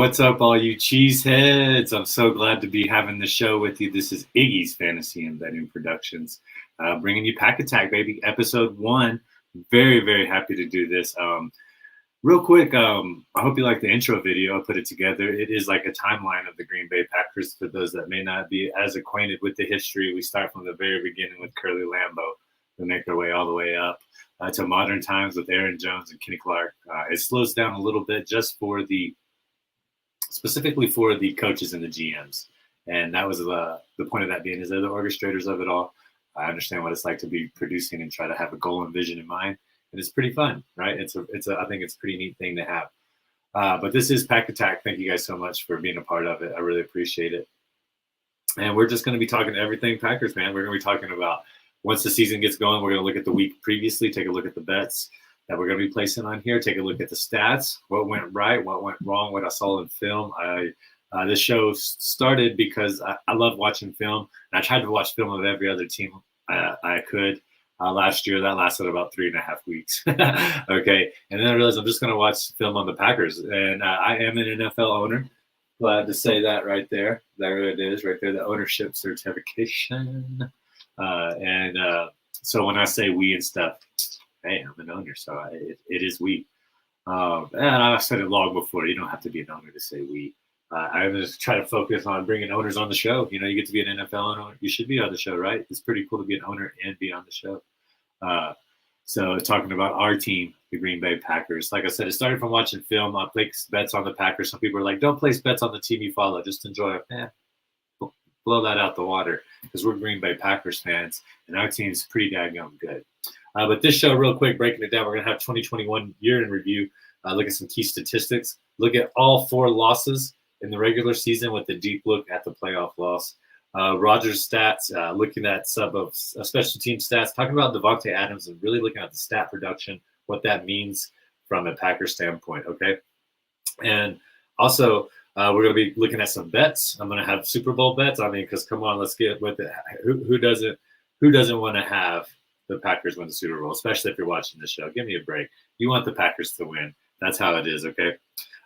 What's up, all you cheeseheads? I'm so glad to be having the show with you. This is Iggy's Fantasy and Betting Productions, bringing you Pack Attack, baby, episode 1. Very, very happy to do this. Real quick, I hope you like the intro video. I put it together. It is like a timeline of the Green Bay Packers. For those that may not be as acquainted with the history, we start from the very beginning with Curly Lambeau. We make our way all the way up to modern times with Aaron Jones and Kenny Clark. It slows down a little bit just specifically for the coaches and the GMs. And that was the point of that being is they're the orchestrators of it all. I understand what it's like to be producing and try to have a goal and vision in mind. And it's pretty fun, right? I think it's a pretty neat thing to have. But this is Pack Attack. Thank you guys so much for being a part of it. I really appreciate it. And we're just going to be talking everything Packers, man. We're going to be talking about once the season gets going, we're going to look at the week previously, take a look at the bets that we're going to be placing on here, take a look at the stats, what went right, what went wrong, what I saw in film. This show started because I love watching film, and I tried to watch film of every other team I could. Last year, that lasted about 3.5 weeks. Okay, and then I realized I'm just going to watch film on the Packers, and I am an NFL owner. Glad to say that right there. There it is, right there, the ownership certification. So when I say we and stuff, hey, I'm an owner, so it is we. And I said it long before. You don't have to be an owner to say we. I'm just trying to focus on bringing owners on the show. You know, you get to be an NFL owner. You should be on the show, right? It's pretty cool to be an owner and be on the show. So talking about our team, the Green Bay Packers. Like I said, it started from watching film. I place bets on the Packers. Some people are like, don't place bets on the team you follow. Just enjoy it. Blow that out the water because we're Green Bay Packers fans, and our team's pretty daggone good. But this show, real quick, breaking it down, we're going to have 2021 year in review, look at some key statistics, look at all 4 losses in the regular season with a deep look at the playoff loss. Rodgers' stats, looking at special team stats, talking about Devontae Adams and really looking at the stat production, what that means from a Packers standpoint, okay? And also, we're going to be looking at some bets. I'm going to have Super Bowl bets. I mean, because come on, let's get with it. Who doesn't want to have the Packers win the Super Bowl, especially if you're watching the show? Give me a break. You want the Packers to win. That's how it is, okay?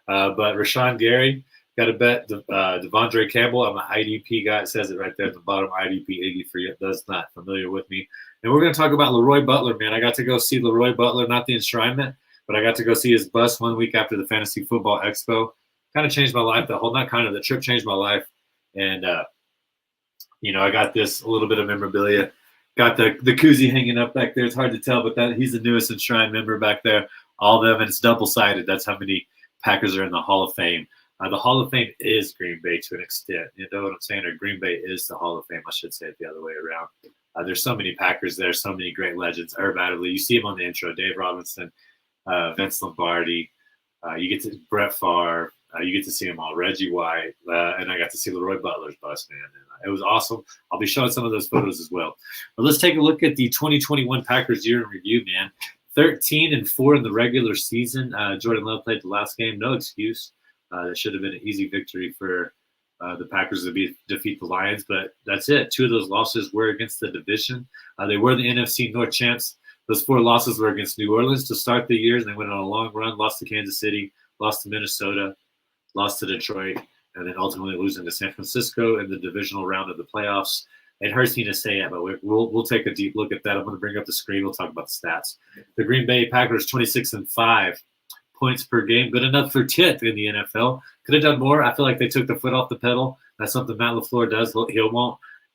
But Rashawn Gary, got to bet Devondre Campbell. I'm an IDP guy. It says it right there at the bottom, IDP Iggy for you that's not familiar with me. And we're going to talk about Leroy Butler, man. I got to go see Leroy Butler, not the enshrinement, but I got to go see his bus 1 week after the Fantasy Football Expo. Kind of changed my life. The trip changed my life. And, I got this a little bit of memorabilia. Got the koozie hanging up back there. It's hard to tell, but he's the newest enshrined member back there. All of them, and it's double-sided. That's how many Packers are in the Hall of Fame. The Hall of Fame is Green Bay to an extent. You know what I'm saying? Or Green Bay is the Hall of Fame. I should say it the other way around. There's so many Packers there, so many great legends. Herb Adderley, you see him on the intro. Dave Robinson, Vince Lombardi. You get to Brett Favre. You get to see them all. Reggie White. And I got to see Leroy Butler's bus, man. And it was awesome. I'll be showing some of those photos as well. But let's take a look at the 2021 Packers year in review, man. 13-4 in the regular season. Jordan Love played the last game. No excuse. That should have been an easy victory for the Packers to defeat the Lions, but that's it. 2 of those losses were against the division. They were the NFC North champs. Those 4 losses were against New Orleans to start the year, and they went on a long run, lost to Kansas City, lost to Minnesota, lost to Detroit, and then ultimately losing to San Francisco in the divisional round of the playoffs. It hurts me to say it, but we'll take a deep look at that. I'm going to bring up the screen. We'll talk about the stats. The Green Bay Packers, 26-5. Points per game, good enough for 10th in the NFL. Could have done more. I feel like they took the foot off the pedal. That's something Matt LaFleur does.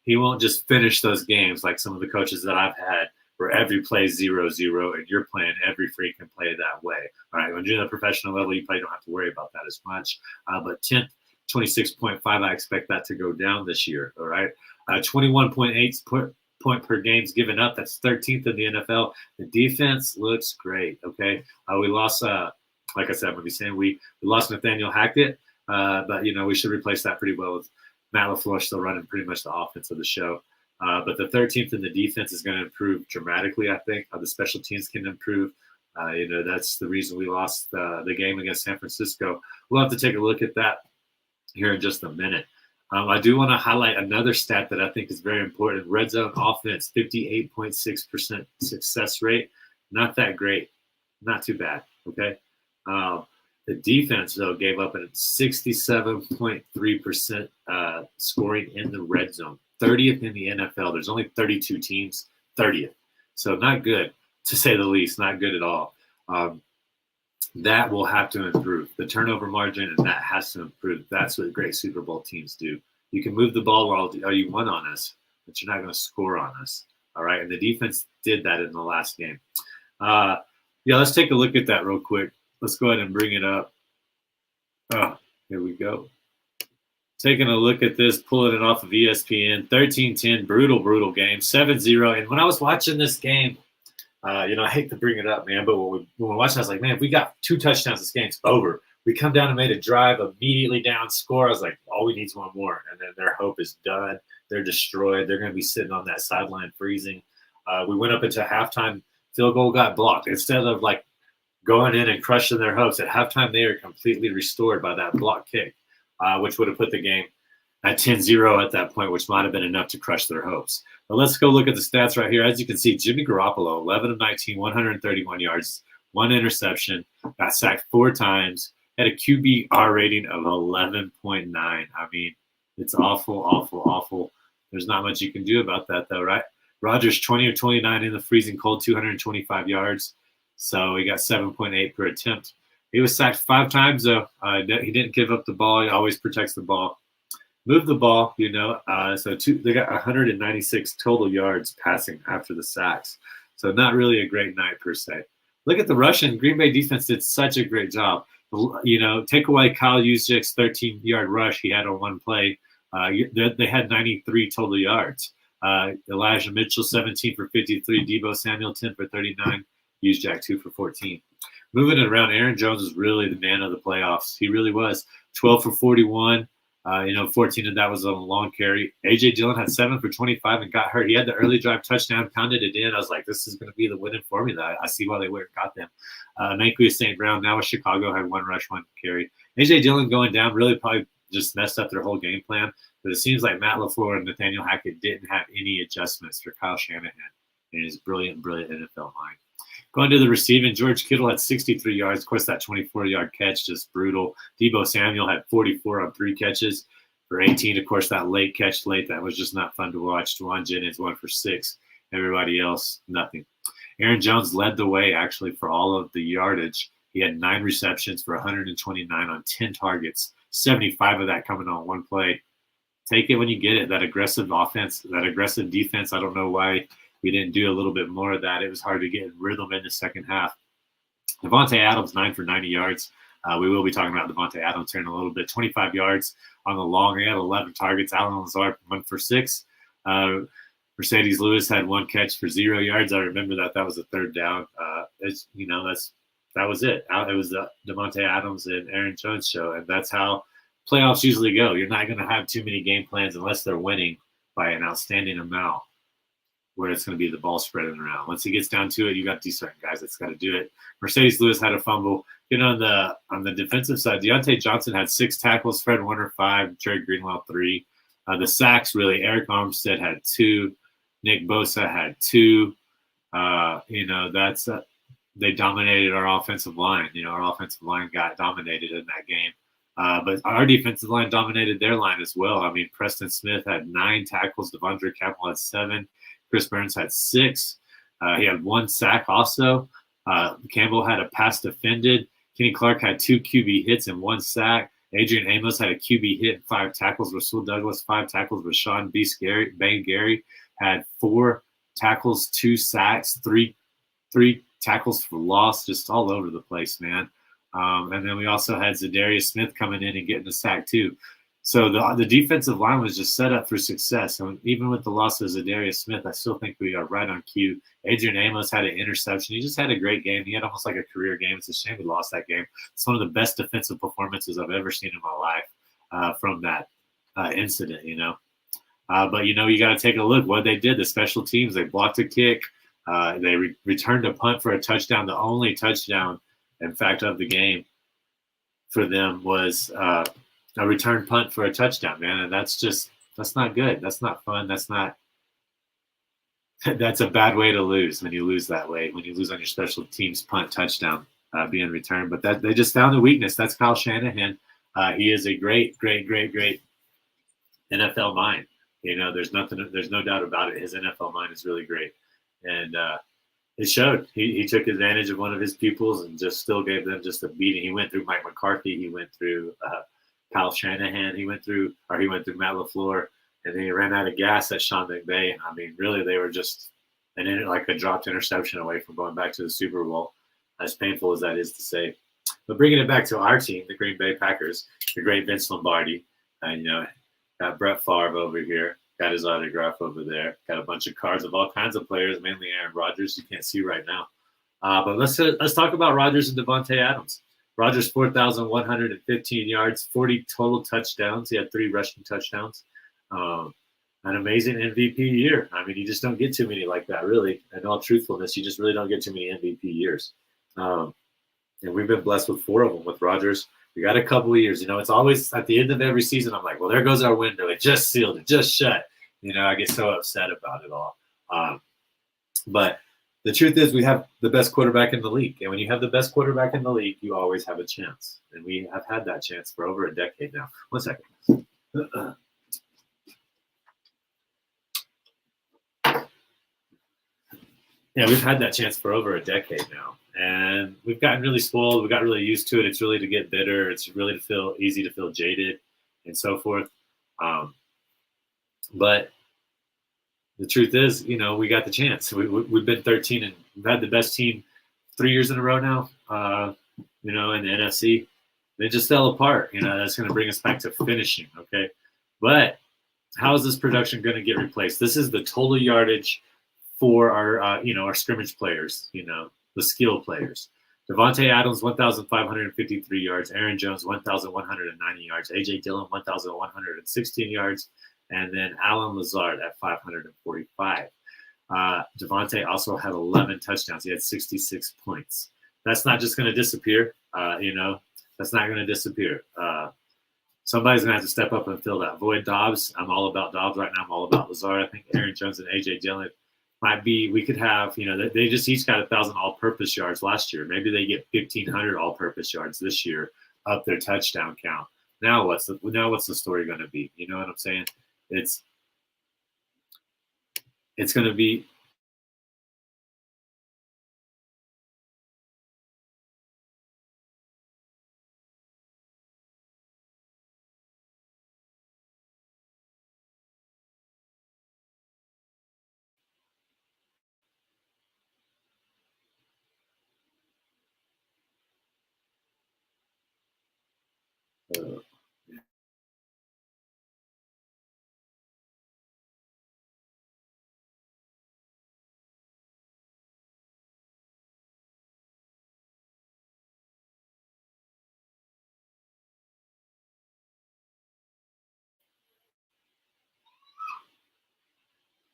He won't just finish those games like some of the coaches that I've had, where every play is 0-0, and you're playing every freaking play that way. All right, when you're at a professional level, you probably don't have to worry about that as much. But 10th, 26.5, I expect that to go down this year. All right, 21.8 point per games given up. That's 13th in the NFL. The defense looks great. Okay, we lost. Like I said, I'm going to be saying we lost Nathaniel Hackett, but, we should replace that pretty well with Matt LaFleur still running pretty much the offense of the show. But the 13th in the defense is going to improve dramatically, I think. The special teams can improve. That's the reason we lost the game against San Francisco. We'll have to take a look at that here in just a minute. I do want to highlight another stat that I think is very important. Red zone offense, 58.6% success rate. Not that great. Not too bad, okay? The defense, though, gave up a 67.3% scoring in the red zone, 30th in the NFL. There's only 32 teams, 30th. So not good, to say the least, not good at all. That will have to improve. The turnover margin, and that has to improve. That's what great Super Bowl teams do. You can move the ball while you won on us, but you're not going to score on us. All right, and the defense did that in the last game. Let's take a look at that real quick. Let's go ahead and bring it up. Oh, here we go. Taking a look at this, pulling it off of ESPN, 13-10, brutal game, 7-0. And when I was watching this game, I hate to bring it up, man, but when we watched, I was like, man, if we got 2 touchdowns, this game's over. We come down and made a drive, immediately down, score. I was like, all we need is one more. And then their hope is done. They're destroyed. They're going to be sitting on that sideline freezing. We went up into halftime. Field goal got blocked. Instead of like going in and crushing their hopes, at halftime they are completely restored by that block kick, which would have put the game at 10-0 at that point, which might have been enough to crush their hopes. But let's go look at the stats right here. As you can see, Jimmy Garoppolo, 11 of 19, 131 yards, 1 interception, got sacked 4 times, had a QBR rating of 11.9. I mean, it's awful. There's not much you can do about that, though, right? Rodgers, 20 of 29 in the freezing cold, 225 yards. So he got 7.8 per attempt. He was sacked 5 times, though. He didn't give up the ball. He always protects the ball. Move the ball, they got 196 total yards passing after the sacks. So not really a great night per se. Look at the Russian. Green Bay defense did such a great job. Take away Kyle Juszczyk's 13-yard rush he had on one play. They had 93 total yards. Elijah Mitchell, 17 for 53. Deebo Samuel, 10 for 39. Juszczyk, 2 for 14. Moving it around, Aaron Jones was really the man of the playoffs. He really was. 12 for 41. 14 of that was on a long carry. A.J. Dillon had 7 for 25 and got hurt. He had the early drive touchdown, pounded it in. I was like, this is going to be the winning formula. I see why they went and got them. Manquez St. Brown, now with Chicago, had 1 rush, 1 carry. A.J. Dillon going down really probably just messed up their whole game plan. But it seems like Matt LaFleur and Nathaniel Hackett didn't have any adjustments for Kyle Shanahan in his brilliant NFL mind. Going to the receiving, George Kittle had 63 yards. Of course, that 24-yard catch, just brutal. Deebo Samuel had 44 on 3 catches for 18. Of course, that late catch, that was just not fun to watch. Juwan Jennings, 1 for 6. Everybody else, nothing. Aaron Jones led the way, actually, for all of the yardage. He had 9 receptions for 129 on 10 targets, 75 of that coming on 1 play. Take it when you get it. That aggressive offense, that aggressive defense, I don't know why we didn't do a little bit more of that. It was hard to get in rhythm in the second half. Devontae Adams, 9 for 90 yards. We will be talking about Devontae Adams here in a little bit. 25 yards on the long. He had 11 targets. Alan Lazard, 1 for 6. Mercedes Lewis had 1 catch for 0 yards. I remember that. That was a 3rd down. That was it. It was the Devontae Adams and Aaron Jones show, and that's how playoffs usually go. You're not going to have too many game plans unless they're winning by an outstanding amount, where it's going to be the ball spreading around. Once it gets down to it, you got these certain guys that's got to do it. Mercedes Lewis had a fumble. On the defensive side, Deontay Johnson had 6 tackles, Fred Warner 5, Jared Greenwell 3. The sacks, really, Eric Armstead had 2, Nick Bosa had 2. They dominated our offensive line. Our offensive line got dominated in that game. But our defensive line dominated their line as well. I mean, Preston Smith had 9 tackles. Devondre Campbell had 7. Chris Burns had 6. He had 1 sack also. Campbell had a pass defended. Kenny Clark had 2 QB hits and 1 sack. Adrian Amos had a QB hit and 5 tackles. Rasul Douglas, 5 tackles. Rashawn Bane Gary had 4 tackles, 2 sacks, 3 tackles for loss, just all over the place, man. And then we also had Zadarius Smith coming in and getting a sack too. So the defensive line was just set up for success. And even with the loss of Zadarius Smith, I still think we are right on cue. Adrian Amos had an interception. He just had a great game. He had almost like a career game. It's a shame we lost that game. It's one of the best defensive performances I've ever seen in my life from that incident, But, you got to take a look what they did. The special teams, they blocked a kick. They returned a punt for a touchdown. The only touchdown, in fact, of the game for them was a return punt for a touchdown, man. And that's not good. That's not fun. That's a bad way to lose when you lose that way, when you lose on your special teams punt touchdown. being returned. But that they just found a weakness. That's Kyle Shanahan. He is a great, great, great, great NFL mind. There's no doubt about it. His NFL mind is really great, and it showed. He took advantage of one of his pupils and just still gave them just a beating. He went through Mike McCarthy. He went through Kyle Shanahan. He went through Matt LaFleur, and then he ran out of gas at Sean McVay. I mean, really, they were just like a dropped interception away from going back to the Super Bowl, as painful as that is to say. But bringing it back to our team, the Green Bay Packers, the great Vince Lombardi, and got Brett Favre over here, got his autograph over there, got a bunch of cards of all kinds of players, mainly Aaron Rodgers, you can't see right now. But let's talk about Rodgers and Davante Adams. Rodgers 4,115 yards, 40 total touchdowns. He had 3 rushing touchdowns. An amazing MVP year. I mean, you just don't get too many like that, really. In all truthfulness, you just really don't get too many MVP years. And we've been blessed with 4 of them with Rodgers. We got a couple of years. It's always at the end of every season, I'm like, well, there goes our window. It just sealed. It just shut. I get so upset about it all. But the truth is we have the best quarterback in the league. And when you have the best quarterback in the league, you always have a chance. And we have had that chance for over a decade now. 1 second. Yeah, we've had that chance for over a decade now. And we've gotten really spoiled. We got really used to it. It's really to get bitter. It's really easy to feel jaded and so forth. But the truth is, we got the chance. We've been 13 and we've had the best team 3 years in a row now, in the NFC. They just fell apart. That's going to bring us back to finishing, okay? But how is this production going to get replaced? This is the total yardage for our, our scrimmage players, the skill players. Davante Adams, 1,553 yards. Aaron Jones, 1,190 yards. A.J. Dillon, 1,116 yards. And then Alan Lazard at 545. Davante also had 11 touchdowns. He had 66 points. That's not just going to disappear. That's not going to disappear. Somebody's going to have to step up and fill that void. Dobbs, I'm all about Dobbs right now. I'm all about Lazard. I think Aaron Jones and A.J. Dillon might be, we could have, they just each got 1,000 all-purpose yards last year. Maybe they get 1,500 all-purpose yards this year, up their touchdown count. Now what's the story going to be? You know what I'm saying? It's going to be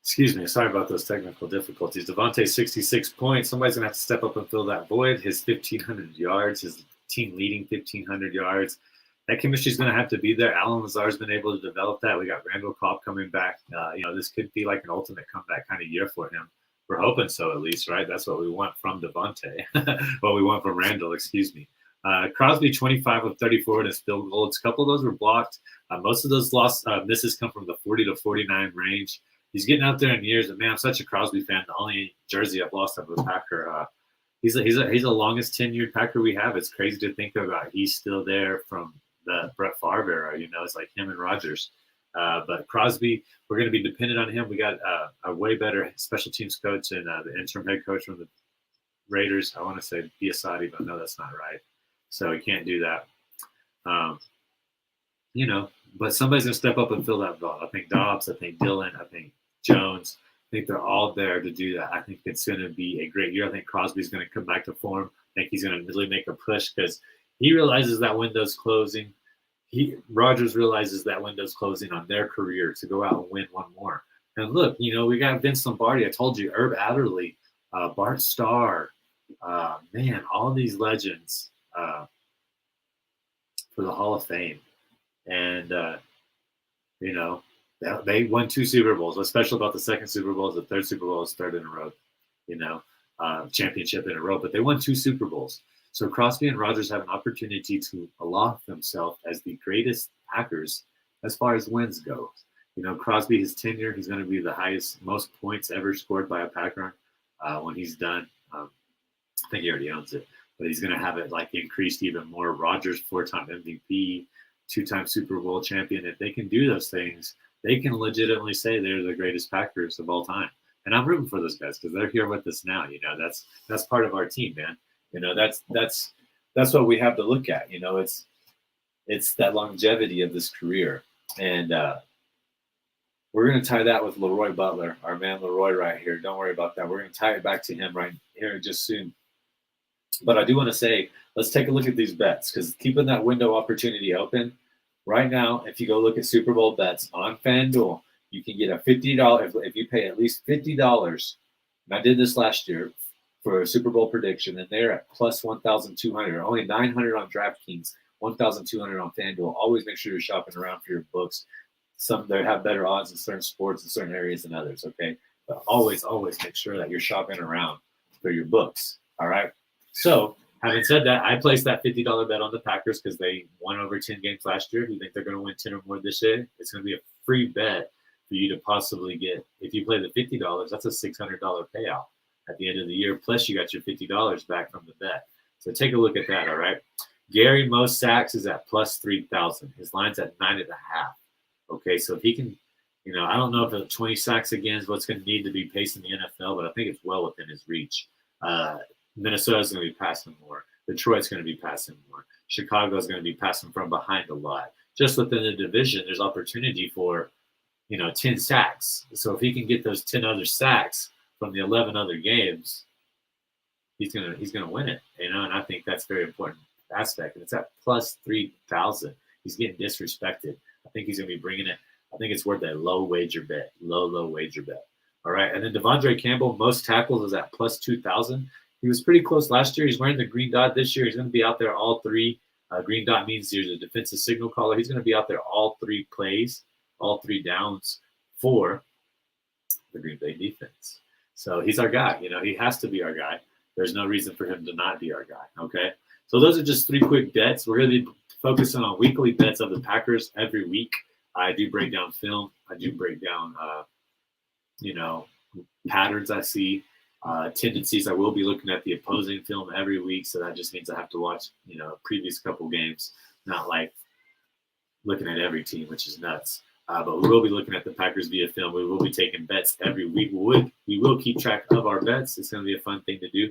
excuse me, sorry about those technical difficulties. Davante, 66 points. Somebody's going to have to step up and fill that void. His 1,500 yards, his team leading 1,500 yards. That chemistry is going to have to be there. Alan Lazard's been able to develop that. We got Randall Cobb coming back. This could be like an ultimate comeback kind of year for him. We're hoping so, at least, right? That's what we want from Davante. What we want from Randall, excuse me. Crosby, 25 of 34 in his field goals. A couple of those were blocked. Most of those misses come from the 40 to 49 range. He's getting out there in years, and man, I'm such a Crosby fan. The only jersey I've lost of a Packer. He's the longest tenured Packer we have. It's crazy to think about. He's still there from the Brett Favre era. It's like him and Rodgers. But Crosby, we're going to be dependent on him. We got a way better special teams coach and the interim head coach from the Raiders. I want to say Biasotti, but no, that's not right. So he can't do that. But somebody's going to step up and fill that ball. I think Dobbs, I think Dillon, I think Jones. I think they're all there to do that. I think it's going to be a great year. I think Crosby's going to come back to form. I think he's going to really make a push because he realizes that window's closing. Rodgers realizes that window's closing on their career to go out and win one more. And look, we got Vince Lombardi. I told you, Herb Adderley, Bart Starr, man, all these legends for the Hall of Fame. And, they won 2 Super Bowls. What's special about the second Super Bowl is the third Super Bowl is third in a row, championship in a row. But they won 2 Super Bowls. So Crosby and Rodgers have an opportunity to aloft themselves as the greatest Packers as far as wins go. You know, Crosby, his tenure, he's going to be the highest, most points ever scored by a Packer when he's done. I think he already owns it, but he's going to have it like increased even more. Rodgers, 4-time MVP, 2-time Super Bowl champion. If they can do those things, they can legitimately say they're the greatest Packers of all time. And I'm rooting for those guys because they're here with us now. You know, that's part of our team, man. You know, that's what we have to look at. You know, it's that longevity of this career, and we're going to tie that with Leroy Butler, our man Leroy right here. Don't worry about that. We're going to tie it back to him right here just soon. But I do want to say, let's take a look at these bets because keeping that window opportunity open right now, if you go look at Super Bowl bets on FanDuel, you can get a $50 if you pay at least $50. And I did this last year for a Super Bowl prediction, and they're at plus 1,200. Only 900 on DraftKings, 1,200 on FanDuel. Always make sure you're shopping around for your books. Some they have better odds in certain sports in certain areas than others. Okay, but always make sure that you're shopping around for your books. All right. So, having said that, I placed that $50 bet on the Packers because they won over 10 games last year. If you think they're going to win 10 or more this year, it's going to be a free bet for you to possibly get. If you play the $50, that's a $600 payout at the end of the year. Plus, you got your $50 back from the bet. So, take a look at that, all right? Gary, most sacks is at plus 3,000. His line's at 9.5. Okay, so if he can, you know, I don't know if the 20 sacks again is what's going to need to be pacing the NFL, but I think it's well within his reach. Minnesota's going to be passing more. Detroit's going to be passing more. Chicago's going to be passing from behind a lot. Just within the division, there's opportunity for, 10 sacks. So if he can get those 10 other sacks from the 11 other games, he's gonna win it. And I think that's a very important aspect. And it's at plus 3,000. He's getting disrespected. I think he's going to be bringing it. I think it's worth a low wager bet. Low wager bet. All right. And then Devondre Campbell, most tackles is at plus 2,000. He was pretty close last year. He's wearing the green dot this year. He's going to be out there all three. Green dot means there's a defensive signal caller. He's going to be out there all three plays, all three downs for the Green Bay defense. So he's our guy. He has to be our guy. There's no reason for him to not be our guy. Okay. So those are just three quick bets. We're going to be focusing on weekly bets of the Packers every week. I do break down film. I do break down, patterns I see, tendencies. I will be looking at the opposing film every week. So that just means I have to watch, previous couple games, not like looking at every team, which is nuts. But we will be looking at the Packers via film. We will be taking bets every week. We will keep track of our bets. It's going to be a fun thing to do.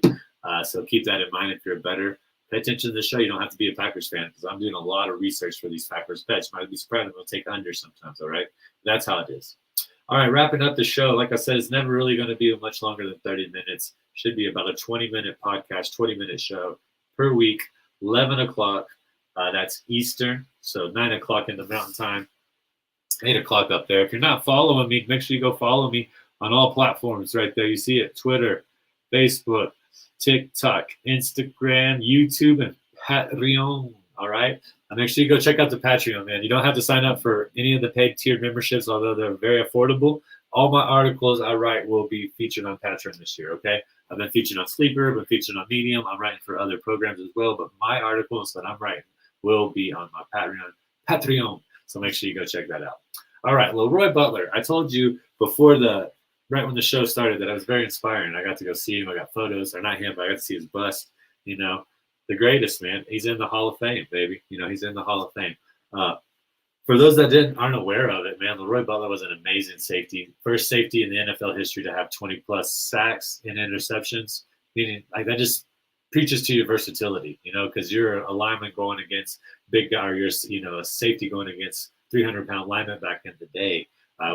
So keep that in mind if you're a better. Pay attention to the show. You don't have to be a Packers fan because I'm doing a lot of research for these Packers bets. Might be surprised. I'm going to take under sometimes, all right? That's how it is. All right, wrapping up the show. Like I said, it's never really going to be much longer than 30 minutes. Should be about a 20-minute podcast, 20-minute show per week, 11 o'clock. That's Eastern, so 9 o'clock in the Mountain Time, 8 o'clock up there. If you're not following me, make sure you go follow me on all platforms right there. You see it, Twitter, Facebook, TikTok, Instagram, YouTube, and Patreon. All right. And make sure you go check out the Patreon, man. You don't have to sign up for any of the paid tiered memberships, although they're very affordable. All my articles I write will be featured on Patreon this year. Okay. I've been featured on Sleeper, been featured on Medium. I'm writing for other programs as well, but my articles that I'm writing will be on my Patreon. So make sure you go check that out. All right. Leroy Butler. I told you before right when the show started that I was very inspiring. I got to go see him. I got photos, or not him, but I got to see his bust. The greatest, man. He's in the Hall of Fame, baby. He's in the Hall of Fame. For those that aren't aware of it, man, Leroy Butler was an amazing safety. First safety in the NFL history to have 20-plus sacks and interceptions. Meaning, like, that just preaches to your versatility, because you're a lineman going against big guy, or you're, a safety going against 300-pound lineman back in the day.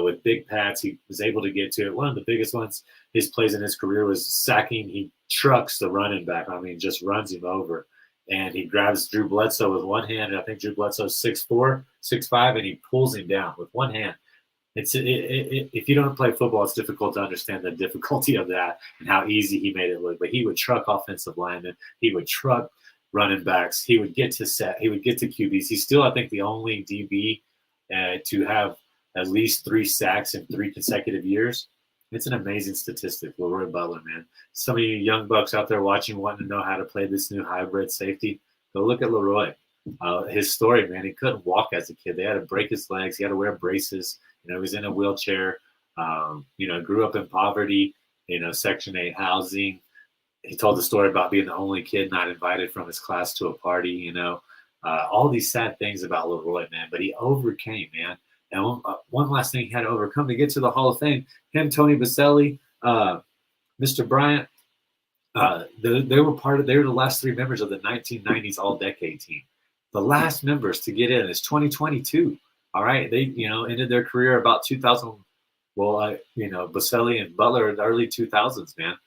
With big pads, he was able to get to it. One of the biggest ones, his plays in his career was sacking. He trucks the running back. Just runs him over. And he grabs Drew Bledsoe with one hand. And I think Drew Bledsoe's 6'4", 6'5", and he pulls him down with one hand. If you don't play football, it's difficult to understand the difficulty of that and how easy he made it look. But he would truck offensive linemen. He would truck running backs. He would get to He would get to QBs. He's still, I think, the only DB to have at least 3 sacks in 3 consecutive years. It's an amazing statistic, Leroy Butler, man. Some of you young bucks out there watching, wanting to know how to play this new hybrid safety, go look at Leroy. His story, man, he couldn't walk as a kid. They had to break his legs. He had to wear braces. He was in a wheelchair. Grew up in poverty, Section 8 housing. He told the story about being the only kid not invited from his class to a party, all these sad things about Leroy, man. But he overcame, man. And one last thing he had to overcome to get to the Hall of Fame, him, Tony Baselli, Mr. Bryant, they were the last three members of the 1990s All-Decade team. The last members to get in is 2022. All right. They, ended their career about 2000. Well, Baselli and Butler in the early 2000s, man.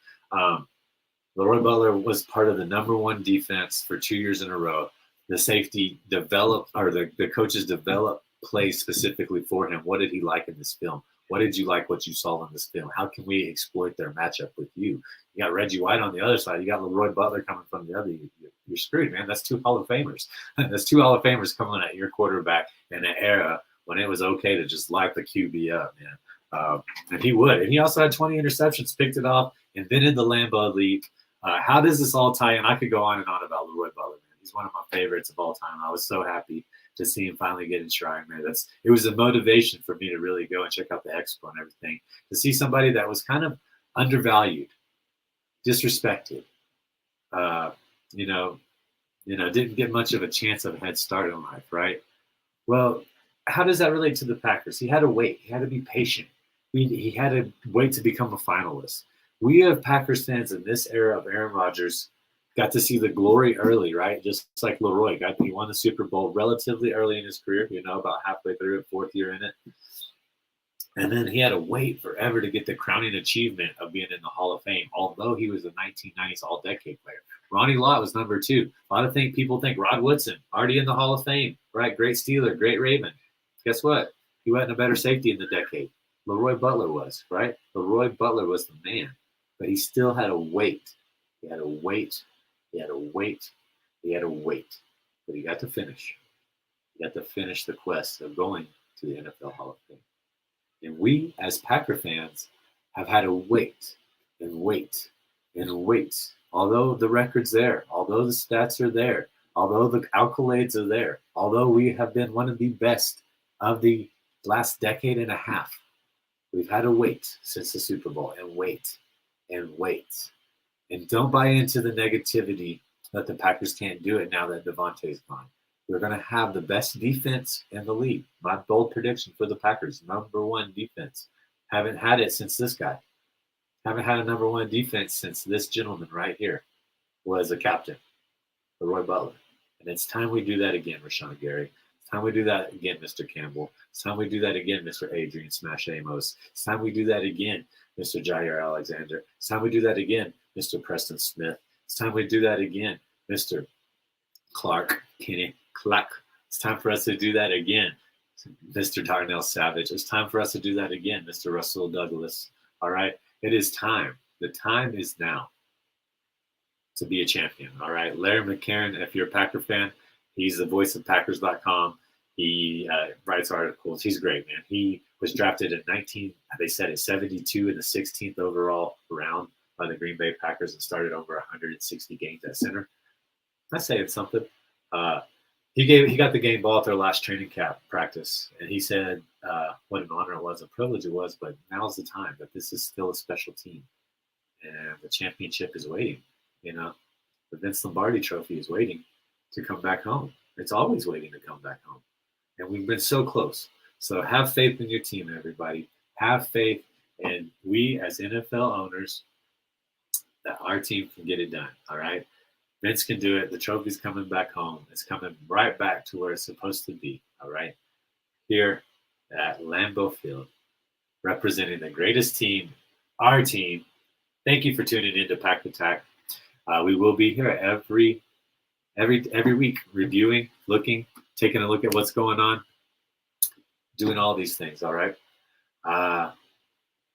Leroy Butler was part of the number one defense for 2 years in a row. The safety developed, or the coaches developed plays specifically for him. What did he like in this film? What did you like what you saw in this film? How can we exploit their matchup with you? You got Reggie White on the other side. You got Leroy Butler coming from the other. You're screwed, man. That's two Hall of Famers. That's two Hall of Famers coming at your quarterback in an era when it was okay to just light the QB up, man. And he would. And he also had 20 interceptions, picked it off, invented the Lambeau leap. How does this all tie in? I could go on and on about Leroy Butler, man. He's one of my favorites of all time. I was so happy to see him finally get enshrined, man. It was a motivation for me to really go and check out the expo and everything, to see somebody that was kind of undervalued, disrespected, didn't get much of a chance of a head start in life, right? Well, how does that relate to the Packers? He had to wait. He had to be patient. He had to wait to become a finalist. We have Packers fans in this era of Aaron Rodgers got to see the glory early, right? Just like Leroy he won the Super Bowl relatively early in his career, about halfway through it, fourth year in it. And then he had to wait forever to get the crowning achievement of being in the Hall of Fame, although he was a 1990s All-Decade player. Ronnie Lott was number 2. A lot of people think Rod Woodson, already in the Hall of Fame, right? Great Steeler, great Raven. Guess what? He wasn't a better safety in the decade. Leroy Butler was, right? Leroy Butler was the man, but he still had to wait. He had to wait. He had to wait. He had to wait. But he got to finish. He got to finish the quest of going to the NFL Hall of Fame. And we, as Packer fans, have had to wait and wait and wait. Although the record's there, although the stats are there, although the accolades are there, although we have been one of the best of the last decade and a half, we've had to wait since the Super Bowl and wait and wait. And don't buy into the negativity that the Packers can't do it now that Devontae's gone. We're going to have the best defense in the league. My bold prediction for the Packers, number one defense. Haven't had it since this guy. Haven't had a number one defense since this gentleman right here was a captain, Leroy Butler. And it's time we do that again, Rashawn Gary. It's time we do that again, Mr. Campbell. It's time we do that again, Mr. Adrian Smash Amos. It's time we do that again, Mr. Jair Alexander. It's time we do that again, Mr. Preston Smith. It's time we do that again, Mr. Clark Kenny Clark. It's time for us to do that again, Mr. Darnell Savage. It's time for us to do that again, Mr. Russell Douglas. All right? It is time. The time is now to be a champion. All right? Larry McCarron, if you're a Packer fan, he's the voice of Packers.com. He writes articles. He's great, man. He was drafted in 72 in the 16th overall round by the Green Bay Packers and started over 160 games at center. That's saying something. He got the game ball at their last training camp practice, and he said what an honor it was, a privilege it was, but now's the time, that this is still a special team, and the championship is waiting. The Vince Lombardi trophy is waiting to come back home. It's always waiting to come back home, and we've been so close. So have faith in your team, everybody. Have faith, and we as NFL owners, that our team can get it done, all right? Vince can do it. The trophy's coming back home. It's coming right back to where it's supposed to be, all right? Here at Lambeau Field, representing the greatest team, our team. Thank you for tuning in to Pack Attack. We will be here every week, reviewing, looking, taking a look at what's going on, doing all these things, all right?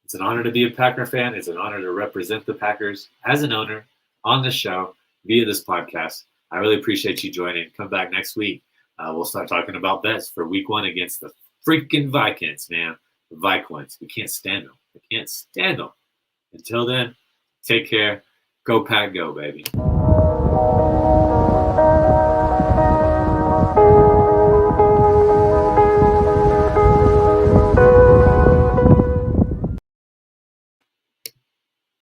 It's an honor to be a Packer fan. It's an honor to represent the Packers as an owner on the show via this podcast. I really appreciate you joining. Come back next week. We'll start talking about bets for week 1 against the freaking Vikings, man. The Vikings. We can't stand them. I can't stand them. Until then, take care. Go Pack Go, baby.